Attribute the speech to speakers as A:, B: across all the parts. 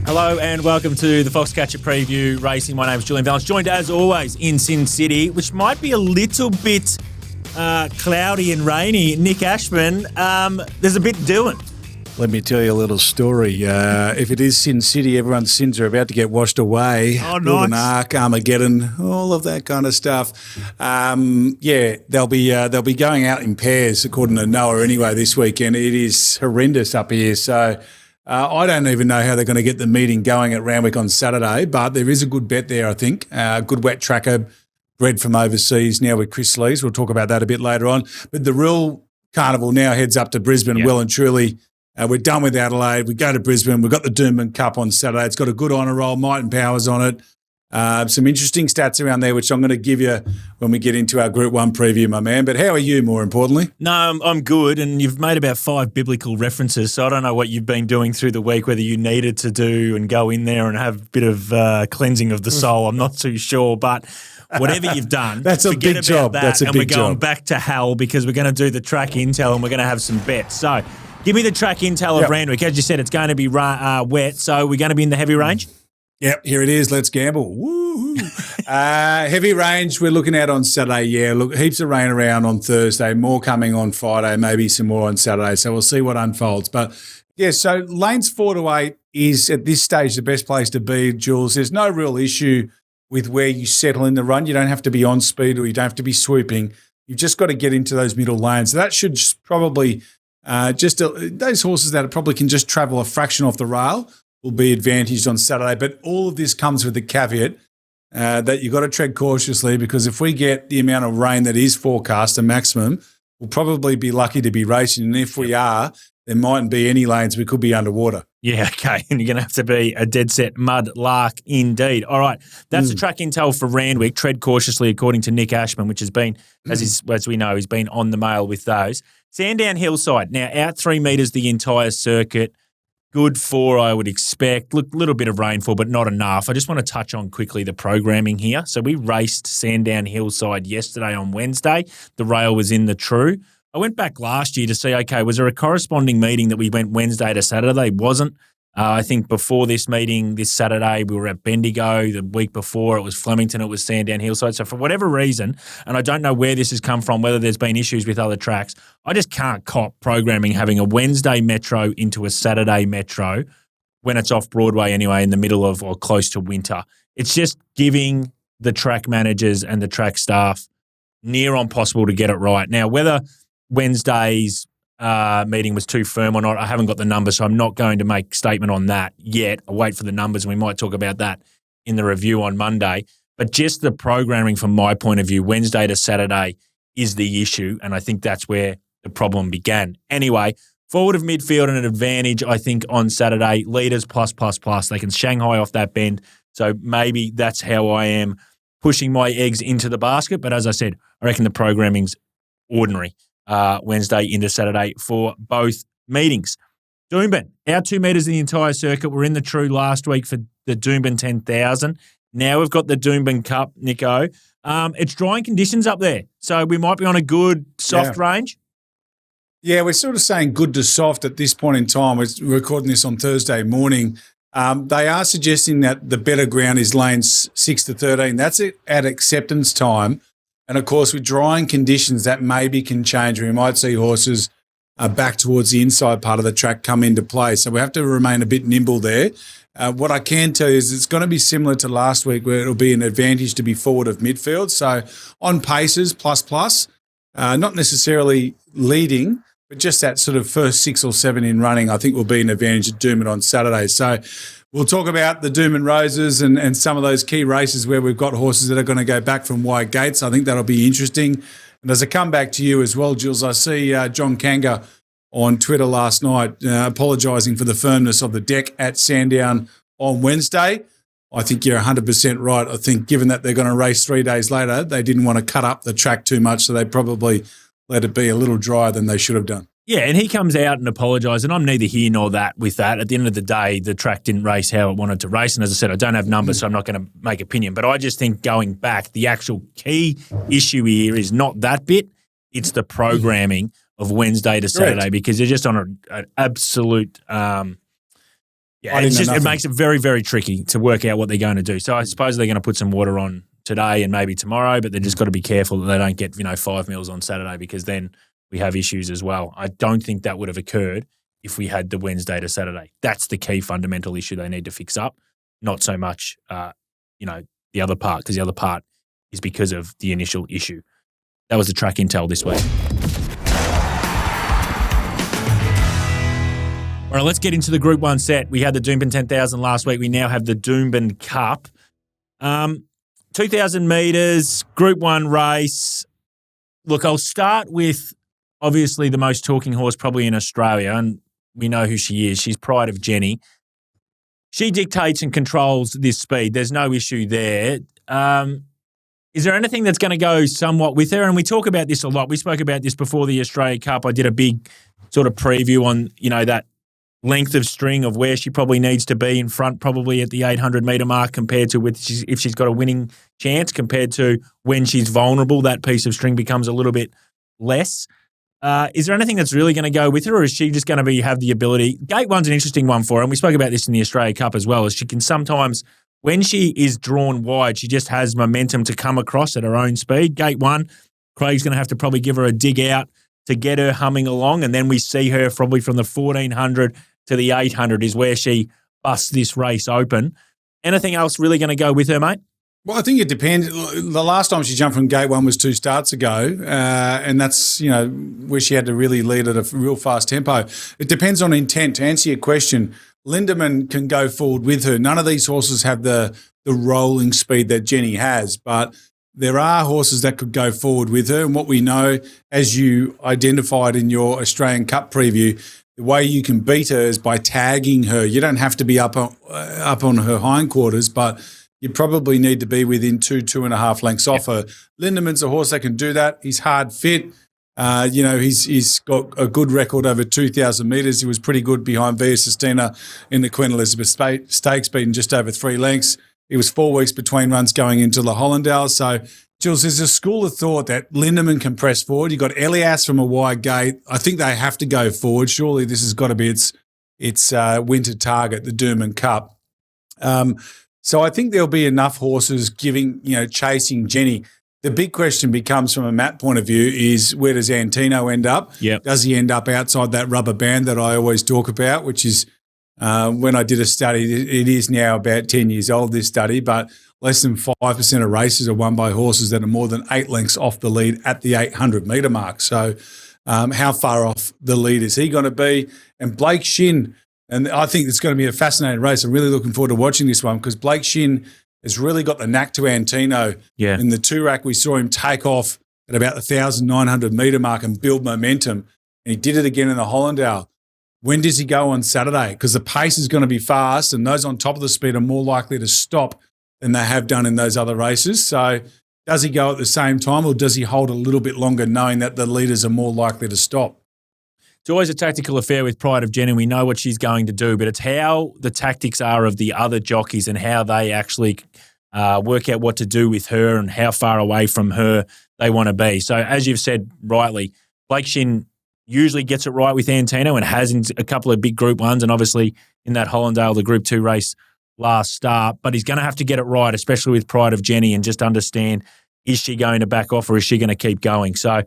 A: Hello and welcome to the Foxcatcher Preview Racing. My name is Julian Valence, joined as always in Sin City, which might be a little bit cloudy and rainy. Nick Ashman, there's a bit doing.
B: Let me tell you a little story. If it is Sin City, everyone's sins are about to get washed away.
A: Oh,
B: Build an
A: nice.
B: ark, Armageddon, all of that kind of stuff. They'll be going out in pairs, according to Noah anyway, this weekend. It is horrendous up here. So I don't even know how they're going to get the meeting going at Randwick on Saturday, but there is a good bet there, I think. Good wet tracker, bred from overseas now with Chris Lees. We'll talk about that a bit later on. But the real carnival now heads up to Brisbane, well and truly. We're done with Adelaide. We go to Brisbane. We've got the Doomben Cup on Saturday. It's got a good honour roll, Might and Powers on it. Some interesting stats around there, which I'm going to give you when we get into our Group 1 preview, my man. But how are you, more importantly?
A: No, I'm good, and you've made about 5 biblical references, so I don't know what you've been doing through the week, whether you needed to do and go in there and have a bit of cleansing of the soul. I'm not too sure, but whatever you've done,
B: That's a
A: forget
B: big job.
A: about that,
B: That's a
A: and
B: big
A: we're going
B: job.
A: back to hell because we're going to do the track intel and we're going to have some bets. So give me the track intel of Randwick. As you said, it's going to be wet, so we're going to be in the heavy range?
B: Yep, here it is. Let's gamble. Woo! Heavy range we're looking at on Saturday. Yeah, look, heaps of rain around on Thursday, more coming on Friday, maybe some more on Saturday. So we'll see what unfolds. But, yeah, so lanes 4 to 8 is at this stage the best place to be, Jules. There's no real issue with where you settle in the run. You don't have to be on speed or you don't have to be swooping. You've just got to get into those middle lanes. So that should probably those horses that probably can just travel a fraction off the rail will be advantaged on Saturday. But all of this comes with the caveat that you've got to tread cautiously, because if we get the amount of rain that is forecast, a maximum, we'll probably be lucky to be racing. And if we are, there mightn't be any lanes. We could be underwater.
A: Yeah, okay. And you're going to have to be a dead set mud lark indeed. All right. That's the track intel for Randwick. Tread cautiously, according to Nick Ashman, which has been, as we know, he's been on the mail with those. Sandown Hillside. Now, out 3 metres the entire circuit. Good 4, I would expect. Look, little bit of rainfall, but not enough. I just want to touch on quickly the programming here. So we raced Sandown Hillside yesterday on Wednesday. The rail was in the true. I went back last year to see, okay, was there a corresponding meeting that we went Wednesday to Saturday? Wasn't. I think before this meeting, this Saturday, we were at Bendigo. The week before, it was Flemington. It was Sandown Hillside. So for whatever reason, and I don't know where this has come from, whether there's been issues with other tracks, I just can't cop programming having a Wednesday metro into a Saturday metro when it's off Broadway anyway in the middle of or close to winter. It's just giving the track managers and the track staff near on possible to get it right. Now, whether Wednesday's meeting was too firm or not, I haven't got the numbers, so I'm not going to make a statement on that yet. I'll wait for the numbers, and we might talk about that in the review on Monday. But just the programming from my point of view, Wednesday to Saturday is the issue, and I think that's where the problem began. Anyway, forward of midfield and an advantage, I think, on Saturday. Leaders plus. They can Shanghai off that bend, so maybe that's how I am pushing my eggs into the basket. But as I said, I reckon the programming's ordinary. Wednesday into Saturday for both meetings. Doomben, our 2 metres in the entire circuit. We're in the true last week for the Doomben 10,000. Now we've got the Doomben Cup, Nico. It's drying conditions up there, so we might be on a good soft range.
B: Yeah, we're sort of saying good to soft at this point in time. We're recording this on Thursday morning. They are suggesting that the better ground is lanes 6 to 13. That's at acceptance time. And, of course, with drying conditions, that maybe can change. We might see horses back towards the inside part of the track come into play. So we have to remain a bit nimble there. What I can tell you is it's going to be similar to last week, where it'll be an advantage to be forward of midfield. So on paces, plus, not necessarily leading, but just that sort of first 6 or 7 in running, I think will be an advantage at Doomben on Saturday. So we'll talk about the Doomben Roses and some of those key races where we've got horses that are going to go back from wide gates. I think that'll be interesting. And as I come back to you as well, Jules, I see John Kanga on Twitter last night apologising for the firmness of the deck at Sandown on Wednesday. I think you're 100% right. I think given that they're going to race 3 days later, they didn't want to cut up the track too much, so they probably let it be a little drier than they should have done.
A: Yeah, and he comes out and apologised, and I'm neither here nor that with that. At the end of the day, the track didn't race how it wanted to race, and as I said, I don't have numbers, so I'm not going to make opinion. But I just think going back, the actual key issue here is not that bit, it's the programming of Wednesday to Saturday, because you're just on an absolute Yeah, it makes it very, very tricky to work out what they're going to do. So I suppose they're going to put some water on today and maybe tomorrow, but they've just got to be careful that they don't get 5 mils on Saturday, because then we have issues as well. I don't think that would have occurred if we had the Wednesday to Saturday. That's the key fundamental issue they need to fix up, not so much the other part, because the other part is because of the initial issue. That was the track intel this week. All right, let's get into the Group 1 set. We had the Doomben 10,000 last week. We now have the Doomben Cup. 2,000 metres, Group 1 race. Look, I'll start with obviously the most talking horse probably in Australia, and we know who she is. She's Pride of Jenni. She dictates and controls this speed. There's no issue there. Is there anything that's going to go somewhat with her? And we talk about this a lot. We spoke about this before the Australia Cup. I did a big sort of preview on, that length of string of where she probably needs to be in front, probably at the 800 metre mark, compared to if she's got a winning chance, compared to when she's vulnerable, that piece of string becomes a little bit less. Is there anything that's really going to go with her, or is she just going to have the ability? Gate 1's an interesting one for her, and we spoke about this in the Australia Cup as well, as she can sometimes, when she is drawn wide, she just has momentum to come across at her own speed. Gate 1, Craig's going to have to probably give her a dig out to get her humming along, and then we see her probably from the 1,400 to the 800 is where she busts this race open. Anything else really going to go with her, mate?
B: Well, I think it depends. The last time she jumped from Gate 1 was 2 starts ago, and that's, where she had to really lead at a real fast tempo. It depends on intent. To answer your question, Lindemann can go forward with her. None of these horses have the rolling speed that Jenni has, but there are horses that could go forward with her. And what we know, as you identified in your Australian Cup preview, the way you can beat her is by tagging her. You don't have to be up on her hindquarters, but you probably need to be within 2.5 lengths off her. Lindemann's a horse that can do that. He's hard fit. He's got a good record over 2,000 metres. He was pretty good behind Via Sistina in the Queen Elizabeth Stakes, beating just over 3 lengths. He was 4 weeks between runs going into the Hollandale. So, Jules, there's a school of thought that Lindemann can press forward. You've got Elias from a wide gate. I think they have to go forward. Surely this has got to be its winter target, the Doomben Cup. So I think there'll be enough horses chasing Jenni. The big question becomes, from a map point of view, is where does Antino end up?
A: Yep. Does
B: he end up outside that rubber band that I always talk about, which is when I did a study, it is now about 10 years old, this study, but less than 5% of races are won by horses that are more than 8 lengths off the lead at the 800 metre mark. So how far off the lead is he going to be? And Blake Shin, and I think it's going to be a fascinating race. I'm really looking forward to watching this one, because Blake Shin has really got the knack to Antino.
A: Yeah.
B: In the Toorak, we saw him take off at about the 1,900 metre mark and build momentum. And he did it again in the Hollandale. When does he go on Saturday? Because the pace is going to be fast, and those on top of the speed are more likely to stop than they have done in those other races. So does he go at the same time, or does he hold a little bit longer, knowing that the leaders are more likely to stop?
A: It's always a tactical affair with Pride of Jenni. We know what she's going to do, but it's how the tactics are of the other jockeys and how they actually work out what to do with her and how far away from her they want to be. So as you've said rightly, Blake Shin usually gets it right with Antino and has in a couple of big Group 1s, and obviously in that Hollandale, the Group 2 race last start. But he's going to have to get it right, especially with Pride of Jenni, and just understand, is she going to back off or is she going to keep going? So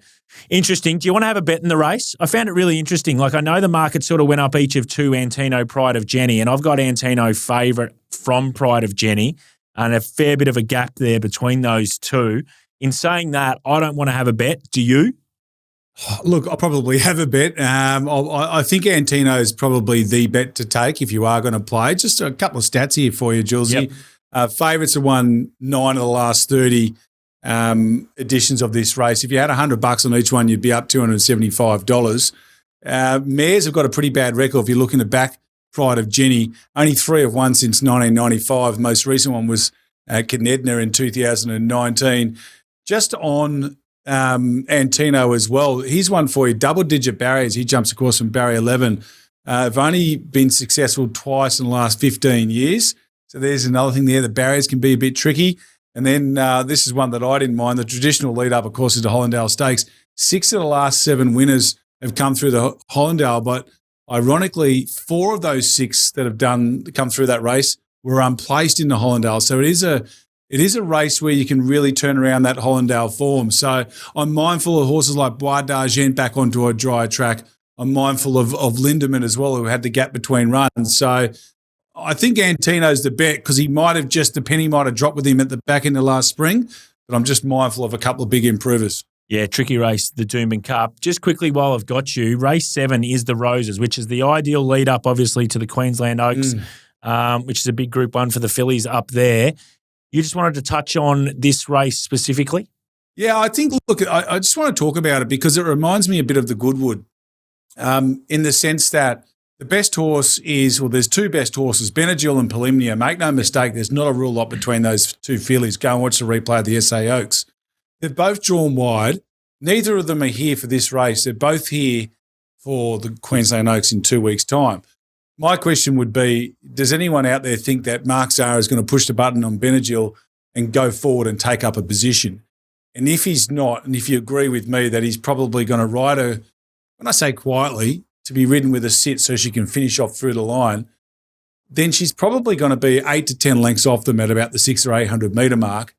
A: interesting. Do you want to have a bet in the race? I found it really interesting. Like, I know the market sort of went up each of 2 Antino, Pride of Jenni, and I've got Antino favourite from Pride of Jenni, and a fair bit of a gap there between those two. In saying that, I don't want to have a bet. Do you?
B: Look, I'll probably have a bet. I think Antino is probably the bet to take if you are going to play. Just a couple of stats here for you, Julesy.
A: Yep.
B: Favourites have won 9 of the last 30 editions of this race. If you had $100 on each one, you'd be up $275. Mares have got a pretty bad record if you're looking to back Pride of Jenni. Only 3 have won since 1995. The most recent one was Knedner in 2019. Just on Antino as well, he's won for you double-digit barriers. He jumps, of course, from barrier 11. Have only been successful twice in the last 15 years. So there's another thing there. The barriers can be a bit tricky. And then this is one that I didn't mind. The traditional lead-up, of course, is the Hollandale Stakes. 6 of the last 7 winners have come through the Hollandale, but Ironically, 4 of those 6 that have come through that race were unplaced in the Hollandale. So it is a race where you can really turn around that Hollandale form. So I'm mindful of horses like Bois d'Argent back onto a drier track. I'm mindful of Lindemann as well, who had the gap between runs. So I think Antino's the bet because the penny might have dropped with him at the back end of last spring, but I'm just mindful of a couple of big improvers.
A: Yeah, tricky race, the Doomben Cup. Just quickly while I've got you, race 7 is the Roses, which is the ideal lead-up, obviously, to the Queensland Oaks, which is a big Group 1 for the fillies up there. You just wanted to touch on this race specifically?
B: Yeah, I think, look, I just want to talk about it because it reminds me a bit of the Goodwood in the sense that the best horse there's 2 best horses, Benadryl and Polymnia. Make no mistake, there's not a real lot between those 2 fillies. Go and watch the replay of the SA Oaks. They've both drawn wide. Neither of them are here for this race. They're both here for the Queensland Oaks in 2 weeks' time. My question would be, does anyone out there think that Mark Zahra is going to push the button on Benadryl and go forward and take up a position? And if he's not, and if you agree with me that he's probably going to ride her, when I say quietly, to be ridden with a sit so she can finish off through the line, then she's probably going to be 8 to 10 lengths off them at about the 600 or 800 metre mark.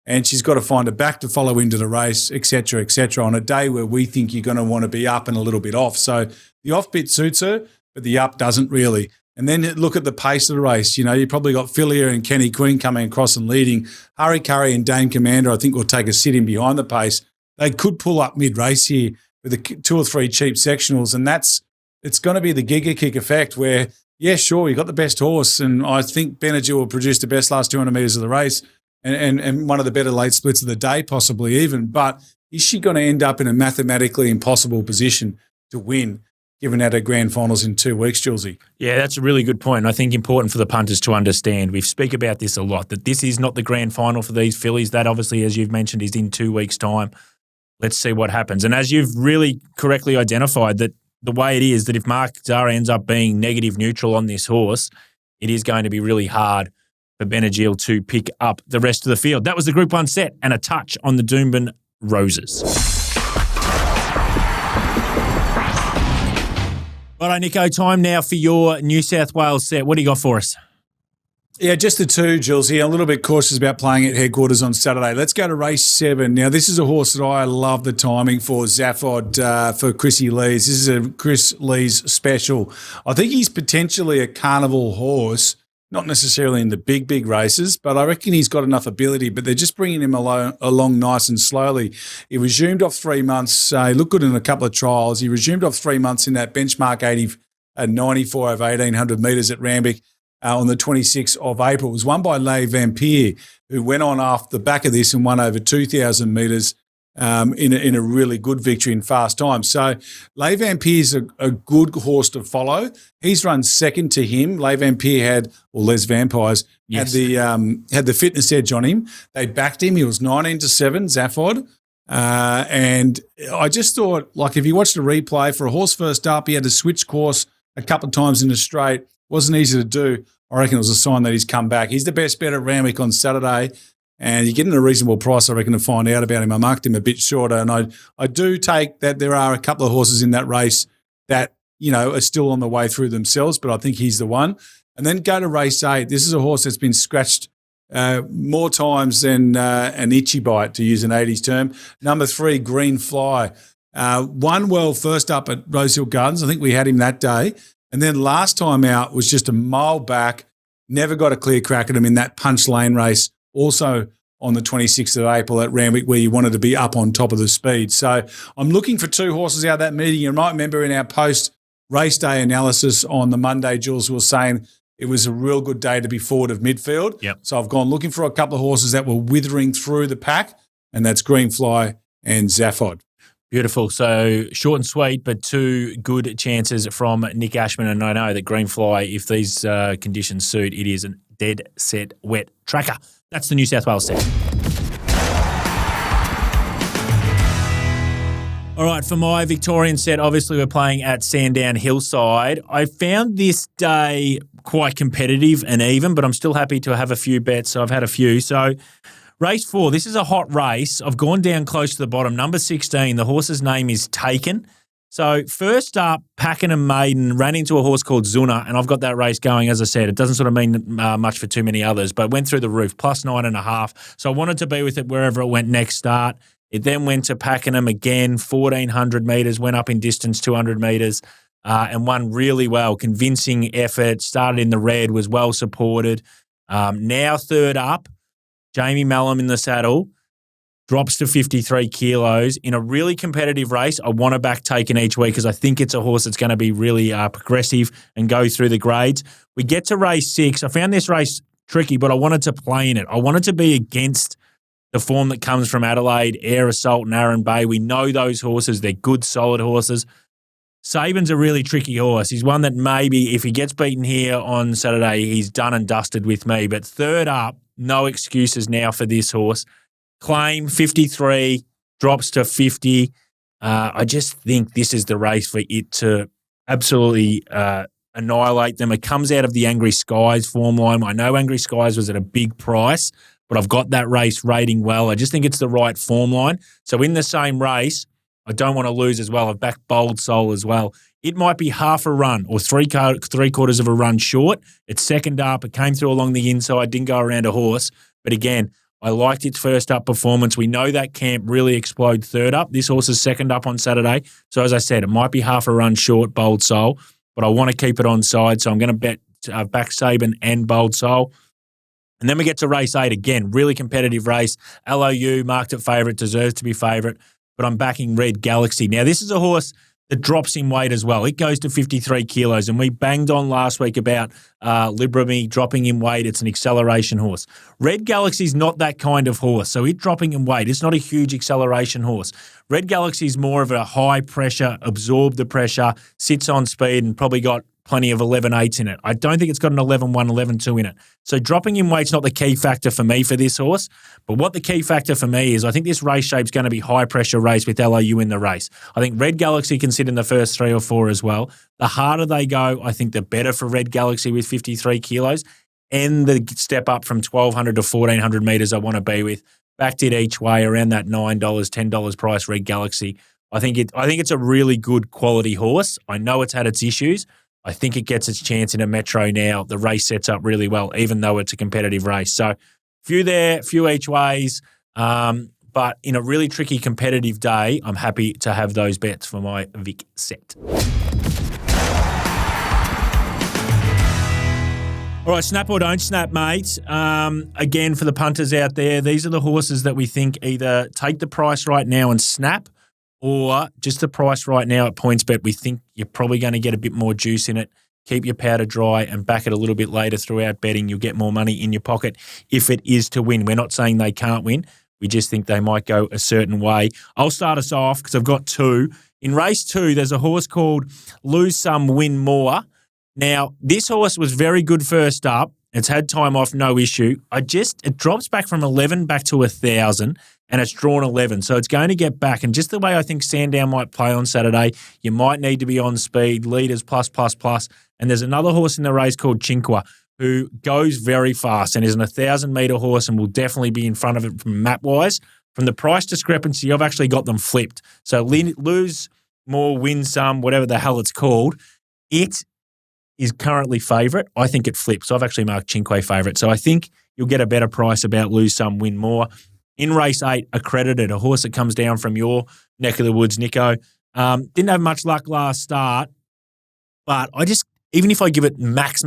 B: And she's got to find a back to follow into the race, et cetera, on a day where we think you're going to want to be up and a little bit off. So the off bit suits her, but the up doesn't really. And then look at the pace of the race. You know, you probably got Filia and Kenny Queen coming across and leading. Hurry Curry and Dane Commander, I think, will take a sit in behind the pace. They could pull up mid-race here with 2 or 3 cheap sectionals, and it's going to be the Giga Kick effect where, yeah, sure, you got the best horse, and I think Benadryl will produce the best last 200 metres of the race, and one of the better late splits of the day possibly even. But is she going to end up in a mathematically impossible position to win, given at her grand finals in 2 weeks, Julesy?
A: Yeah, that's a really good point. And I think important for the punters to understand. We speak about this a lot, that this is not the grand final for these fillies. That obviously, as you've mentioned, is in 2 weeks' time. Let's see what happens. And as you've really correctly identified, that the way it is, that if Mark Zahra ends up being negative neutral on this horse, it is going to be really hard for Benadryl to pick up the rest of the field. That was the Group 1 set and a touch on the Doomben Roses. All right, Nico, time now for your New South Wales set. What do you got for us?
B: Yeah, just the 2, Jules. Here, a little bit cautious about playing at headquarters on Saturday. Let's go to race 7. Now, this is a horse that I love the timing for, Zaphod, for Chrissy Lees. This is a Chris Lees special. I think he's potentially a carnival horse, not necessarily in the big races, but I reckon he's got enough ability, but they're just bringing him along nice and slowly. He resumed off 3 months. He looked good in a couple of trials. He resumed off 3 months in that benchmark 94 over 1,800 metres at Randwick on the 26th of April. It was won by Les Vampire, who went on off the back of this and won over 2,000 metres in a really good victory in fast time. So Les Vampire is a good horse to follow. He's run second to him. Les Vampires had the fitness edge on him. They backed him. He was 19 to 7, Zaphod. And I just thought, like, if you watched the replay for a horse first up, he had to switch course a couple of times in the straight. Wasn't easy to do. I reckon it was a sign that he's come back. He's the best bet at Randwick on Saturday, and you're getting a reasonable price, I reckon, to find out about him. I marked him a bit shorter, and I do take that there are a couple of horses in that race that, you know, are still on the way through themselves, but I think he's the one. And then go to race 8. This is a horse that's been scratched more times than an itchy bite, to use an 80s term. Number 3, Green Fly. Won well first up at Rosehill Gardens. I think we had him that day. And then last time out was just a mile back, never got a clear crack at him in that Punch Lane race, also on the 26th of April at Randwick, where you wanted to be up on top of the speed. So I'm looking for 2 horses out of that meeting. You might remember in our post-race day analysis on the Monday, Jules was saying it was a real good day to be forward of midfield.
A: Yep.
B: So I've gone looking for a couple of horses that were withering through the pack, and that's Green Fly and Zaphod.
A: Beautiful. So short and sweet, but 2 good chances from Nick Ashman. And I know that Green Fly, if these conditions suit, it is a dead set wet tracker. That's the New South Wales set. All right, for my Victorian set, obviously we're playing at Sandown Hillside. I found this day quite competitive and even, but I'm still happy to have a few bets. So I've had a few. So race 4, this is a hot race. I've gone down close to the bottom. Number 16, the horse's name is Taken. So first up, Pakenham Maiden ran into a horse called Zuna, and I've got that race going, as I said. It doesn't sort of mean much for too many others, but went through the roof, plus 9.5. So I wanted to be with it wherever it went next start. It then went to Pakenham again, 1,400 metres, went up in distance 200 metres, and won really well. Convincing effort, started in the red, was well supported. Now third up, Jamie Malcolm in the saddle, drops to 53 kilos in a really competitive race. I want to back Taken each week because I think it's a horse that's going to be really progressive and go through the grades. We get to race 6. I found this race tricky, but I wanted to play in it. I wanted to be against the form that comes from Adelaide, Air Assault and Arran Bay. We know those horses. They're good, solid horses. Saban's a really tricky horse. He's one that maybe if he gets beaten here on Saturday, he's done and dusted with me. But third up, no excuses now for this horse. Claim 53, drops to 50. I just think this is the race for it to absolutely annihilate them. It comes out of the Angry Skies form line. I know Angry Skies was at a big price, but I've got that race rating well. I just think it's the right form line. So in the same race, I don't want to lose as well. I've backed Bold Soul as well. It might be half a run or three quarters of a run short. It's second up. It came through along the inside, didn't go around a horse. But again, I liked its first up performance. We know that Camp really explode third up. This horse is second up on Saturday. So as I said, it might be half a run short, Bold Soul, but I want to keep it on side. So I'm going to bet back Saban and Bold Soul. And then we get to race 8 again, really competitive race. LOU marked it favourite, deserves to be favourite, but I'm backing Red Galaxy. Now this is a horse that drops in weight as well. It goes to 53 kilos, and we banged on last week about Libramy dropping in weight. It's an acceleration horse. Red Galaxy's not that kind of horse, so it dropping in weight, it's not a huge acceleration horse. Red Galaxy's more of a high pressure, absorb the pressure, sits on speed, and probably got plenty of 11.8s in it. I don't think it's got an 11.1, 11.2 in it. So dropping in weight's not the key factor for me for this horse. But what the key factor for me is I think this race shape's going to be high-pressure race with LOU in the race. I think Red Galaxy can sit in the first 3 or 4 as well. The harder they go, I think the better for Red Galaxy with 53 kilos. And the step up from 1,200 to 1,400 metres I want to be with. Backed it each way around that $9, $10 price Red Galaxy. I think it's a really good quality horse. I know it's had its issues. I think it gets its chance in a Metro now. The race sets up really well, even though it's a competitive race. So few there, few each ways. But in a really tricky competitive day, I'm happy to have those bets for my Vic set. All right, snap or don't snap, mate. Again, for the punters out there, these are the horses that we think either take the price right now and snap, or just the price right now at PointsBet, we think you're probably going to get a bit more juice in it. Keep your powder dry and back it a little bit later throughout betting. You'll get more money in your pocket if it is to win. We're not saying they can't win. We just think they might go a certain way. I'll start us off because I've got 2. In race 2, there's a horse called Lose Some, Win More. Now, this horse was very good first up. It's had time off, no issue. It drops back from 11 back to 1,000. And it's drawn 11, so it's going to get back. And just the way I think Sandown might play on Saturday, you might need to be on speed, leaders plus. And there's another horse in the race called Chinqua who goes very fast and is an 1,000-metre horse and will definitely be in front of it from map-wise. From the price discrepancy, I've actually got them flipped. So lose more, win some, whatever the hell it's called. It is currently favourite. I think it flips. So I've actually marked Chinqua favourite. So I think you'll get a better price about lose some, win more. In race 8, Accredited, a horse that comes down from your neck of the woods, Nico. Didn't have much luck last start, but even if I give it max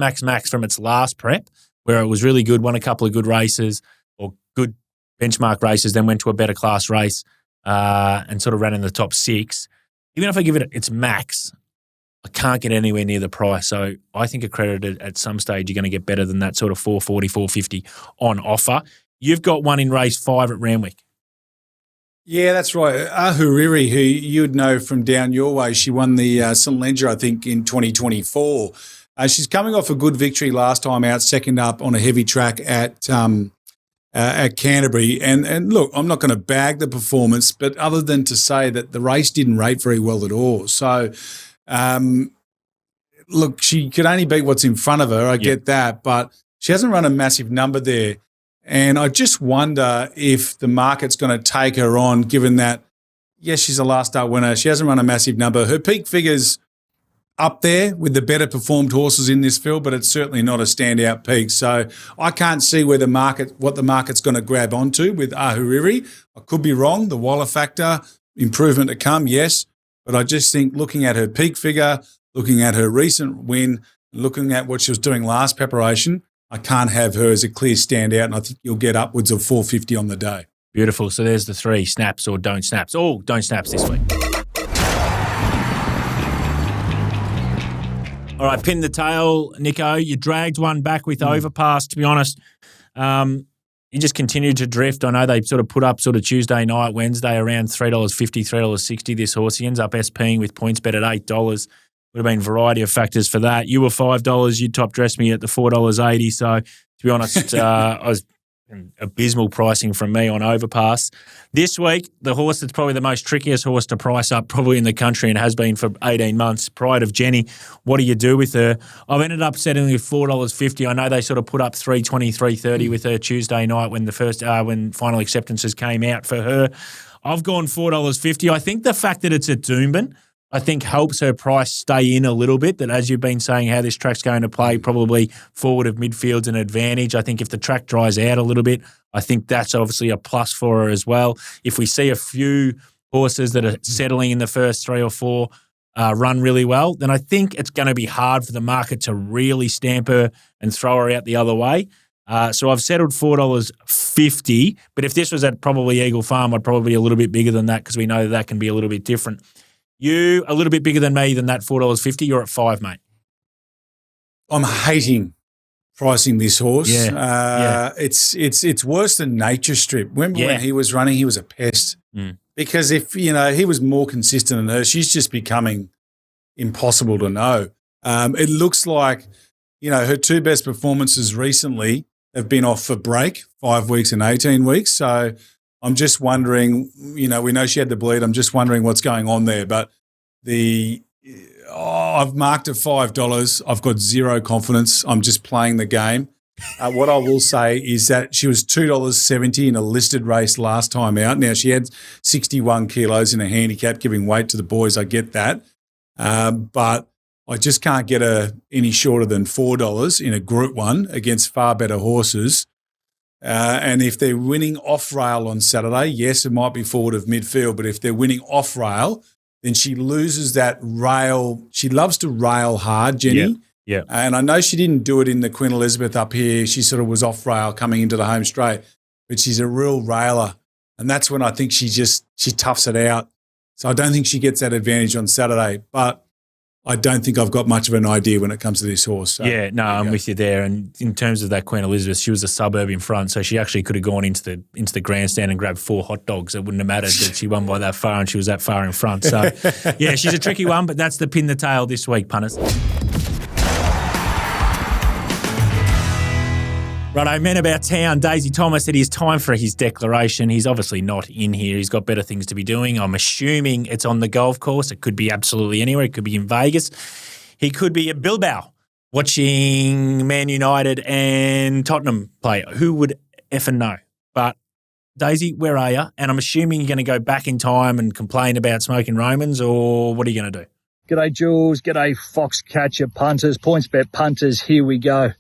A: from its last prep, where it was really good, won a couple of good races or good benchmark races, then went to a better class race and sort of ran in the top 6, even if I give it its max, I can't get anywhere near the price. So I think Accredited at some stage you're going to get better than that sort of 440, 450 on offer. You've got one in race 5 at Randwick.
B: Yeah, that's right. Ahuriri, who you'd know from down your way, she won the St. Ledger, I think, in 2024. She's coming off a good victory last time out, second up on a heavy track at Canterbury. And look, I'm not going to bag the performance, but other than to say that the race didn't rate very well at all. So, look, she could only beat what's in front of her. I get that, but she hasn't run a massive number there. And I just wonder if the market's going to take her on, given that, yes, she's a last start winner. She hasn't run a massive number. Her peak figure's up there with the better performed horses in this field, but it's certainly not a standout peak. So I can't see what the market's going to grab onto with Ahuriri. I could be wrong. The Waller factor, improvement to come, yes. But I just think looking at her peak figure, looking at her recent win, looking at what she was doing last preparation, I can't have her as a clear standout, and I think you'll get upwards of 450 on the day.
A: Beautiful. So there's the 3 snaps or don't snaps. All don't snaps this week. All right, pin the tail, Nico. You dragged one back with Overpass, to be honest. You just continued to drift. I know they sort of put up sort of Tuesday night, Wednesday around $3.50, $3.60. This horse, he ends up SPing with points bet at $8. Would have been a variety of factors for that. You were $5. You top dressed me at the $4.80. So, to be honest, I was abysmal pricing from me on Overpass. This week, the horse that's probably the most trickiest horse to price up probably in the country and has been for 18 months, Pride of Jenni. What do you do with her? I've ended up settling with $4.50. I know they sort of put up $3.20, $3.30 with her Tuesday night when when final acceptances came out for her. I've gone $4.50. I think the fact that it's at Doomben, I think helps her price stay in a little bit, that as you've been saying how this track's going to play, probably forward of midfield's an advantage. I think if the track dries out a little bit, I think that's obviously a plus for her as well. If we see a few horses that are settling in the first 3 or 4 run really well, then I think it's going to be hard for the market to really stamp her and throw her out the other way. So I've settled $4.50, but if this was at probably Eagle Farm, I'd probably be a little bit bigger than that because we know that can be a little bit different. You a little bit bigger than me than that $4.50. You're at $5, mate.
B: I'm hating pricing this horse.
A: Yeah.
B: It's worse than Nature Strip. Remember when he was running, he was a pest. Because if he was more consistent than her, she's just becoming impossible to know. It looks like her 2 best performances recently have been off for break, 5 weeks and 18 weeks. So I'm just wondering, we know she had the bleed. I'm just wondering what's going on there. But I've marked at $5. I've got zero confidence. I'm just playing the game. What I will say is that she was $2.70 in a listed race last time out. Now, she had 61 kilos in a handicap, giving weight to the boys. I get that. But I just can't get her any shorter than $4 in a Group 1 against far better horses. And if they're winning off rail on Saturday, yes, it might be forward of midfield, but if they're winning off rail, then she loses that rail. She loves to rail hard, Jenni.
A: Yeah.
B: And I know she didn't do it in the Queen Elizabeth up here. She sort of was off rail coming into the home straight, but she's a real railer. And that's when I think she toughs it out. So I don't think she gets that advantage on Saturday, but I don't think I've got much of an idea when it comes to this horse. So
A: I'm with you there. And in terms of that Queen Elizabeth, she was a suburb in front, so she actually could have gone into the grandstand and grabbed 4 hot dogs. It wouldn't have mattered that she won by that far and she was that far in front. So, she's a tricky one, but that's the pin the tail this week, punters. Righto, men about town. Daisy Thomas said it's time for his declaration. He's obviously not in here. He's got better things to be doing. I'm assuming it's on the golf course. It could be absolutely anywhere. It could be in Vegas. He could be at Bilbao watching Man United and Tottenham play. Who would effing know? But Daisy, where are you? And I'm assuming you're going to go back in time and complain about smoking Romans, or what are you going to do?
C: G'day, Jules. G'day, Foxcatcher punters. Points bet punters. Here we go.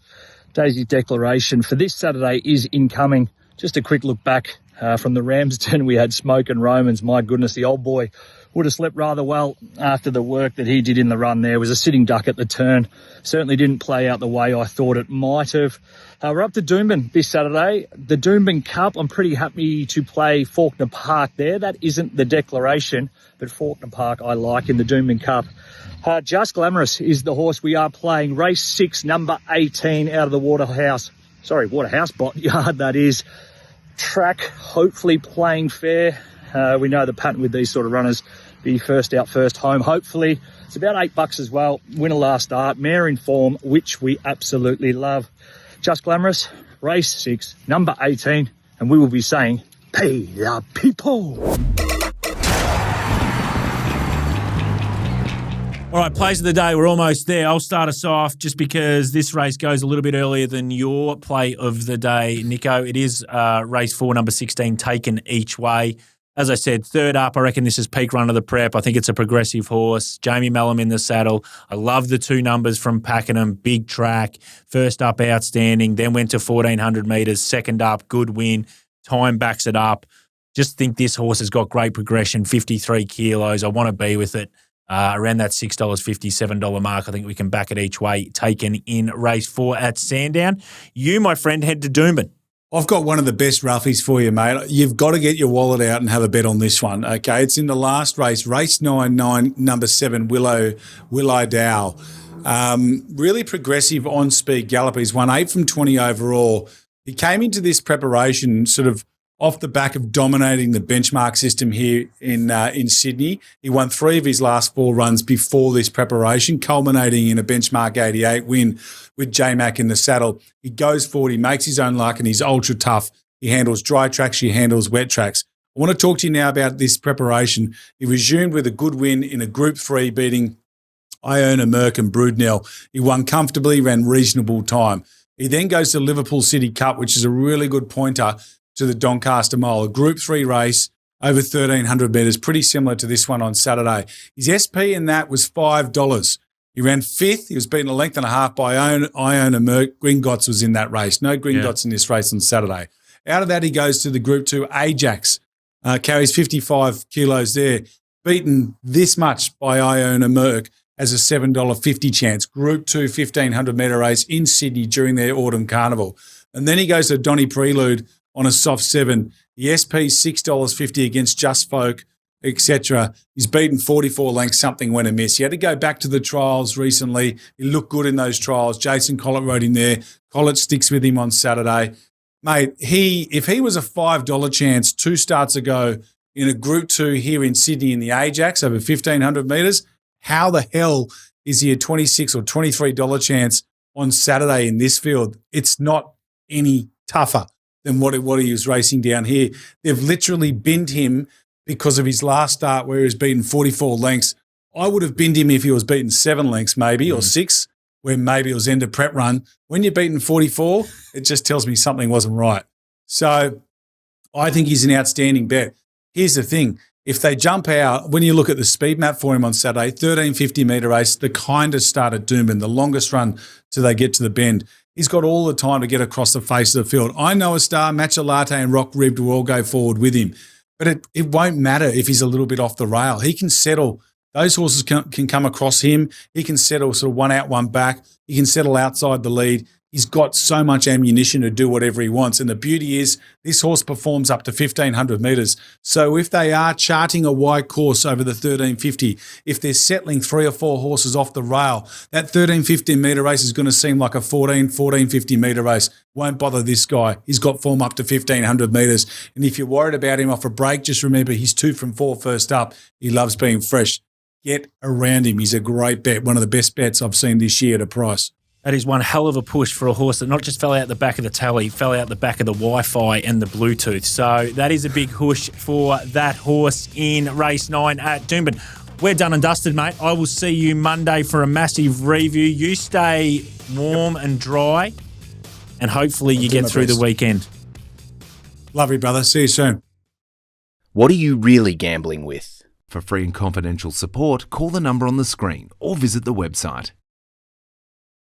C: Daisy's declaration for this Saturday is incoming. Just a quick look back from the Ramsden. We had Smoke and Romans. My goodness, the old boy would have slept rather well after the work that he did in the run there. It was a sitting duck at the turn. Certainly didn't play out the way I thought it might have. We're up to Doomben this Saturday. The Doomben Cup, I'm pretty happy to play Faulkner Park there. That isn't the declaration, but Faulkner Park I like in the Doomben Cup. Just Glamorous is the horse we are playing. Race 6, number 18 out of the Waterhouse Bot Yard, that is. Track, hopefully playing fair. We know the pattern with these sort of runners, be first out, first home. Hopefully, it's about $8 as well. Winner last start, mare in form, which we absolutely love. Just Glamorous, race 6, number 18, and we will be saying, pay the people.
A: All right, plays of the day. We're almost there. I'll start us off just because this race goes a little bit earlier than your play of the day, Nico. It is race 4, number 16, Taken Each Way. As I said, third up, I reckon this is peak run of the prep. I think it's a progressive horse. Jamie Mellum in the saddle. I love the 2 numbers from Pakenham. Big track. First up, outstanding. Then went to 1,400 metres. Second up, good win. Time backs it up. Just think this horse has got great progression, 53 kilos. I want to be with it. Around that $6.50, $7 mark. I think we can back it each way, taken in race 4 at Sandown. You, my friend, head to Doomben.
B: I've got one of the best roughies for you, mate. You've got to get your wallet out and have a bet on this one, okay? It's in the last race, race 9, number 7, Willow Dow. Really progressive on-speed galloper. He's won 8 from 20 overall. He came into this preparation sort of off the back of dominating the benchmark system here in Sydney. He won 3 of his last 4 runs before this preparation, culminating in a benchmark 88 win with J-Mac in the saddle. He goes forward, he makes his own luck, and he's ultra tough. He handles dry tracks, he handles wet tracks. I want to talk to you now about this preparation. He resumed with a good win in a Group 3, beating Iona, Merck and Broodnell. He won comfortably, ran reasonable time. He then goes to Liverpool City Cup, which is a really good pointer to the Doncaster Mile, a Group 3 race over 1,300 metres, pretty similar to this one on Saturday. His SP in that was $5. He ran 5th. He was beaten a length and a half by Iona Merck. Gringotts was in that race. No Gringotts in this race on Saturday. Out of that, he goes to the Group 2 Ajax, carries 55 kilos there, beaten this much by Iona Merck as a $7.50 chance. Group 2 1,500 metre race in Sydney during their autumn carnival. And then he goes to Donny Prelude on a soft 7. The SP $6.50 against Just Folk, etc. He's beaten 44 lengths, something went amiss. He had to go back to the trials recently. He looked good in those trials. Jason Collett rode him there. Collett sticks with him on Saturday. Mate, if he was a $5 chance 2 starts ago in a Group 2 here in Sydney in the Ajax over 1,500 metres, how the hell is he a $26 or $23 chance on Saturday in this field? It's not any tougher than what he was racing down here. They've literally binned him because of his last start where he was beaten 44 lengths. I would have binned him if he was beaten 7 lengths maybe or 6, where maybe it was end of prep run. When you're beaten 44, it just tells me something wasn't right. So I think he's an outstanding bet. Here's the thing. If they jump out, when you look at the speed map for him on Saturday, 1,350 metre race, the kindest start at Doomben, the longest run till they get to the bend. He's got all the time to get across the face of the field. I know a star, Matcha Latte and Rock Ribbed will all go forward with him. But it won't matter if he's a little bit off the rail. He can settle. Those horses can come across him. He can settle sort of one out, one back. He can settle outside the lead. He's got so much ammunition to do whatever he wants. And the beauty is this horse performs up to 1,500 metres. So if they are charting a wide course over the 1,350, if they're settling 3 or 4 horses off the rail, that 1,350 metre race is going to seem like a 1,450 metre race. Won't bother this guy. He's got form up to 1,500 metres. And if you're worried about him off a break, just remember he's 2 from 4 first up. He loves being fresh. Get around him. He's a great bet. One of the best bets I've seen this year at a price.
A: That is one hell of a push for a horse that not just fell out the back of the tally, fell out the back of the Wi-Fi and the Bluetooth. So that is a big push for that horse in race 9 at Doomben. We're done and dusted, mate. I will see you Monday for a massive review. You stay warm and dry, and hopefully you get through the weekend.
B: Love you, brother. See you soon.
D: What are you really gambling with? For free and confidential support, call the number on the screen or visit the website.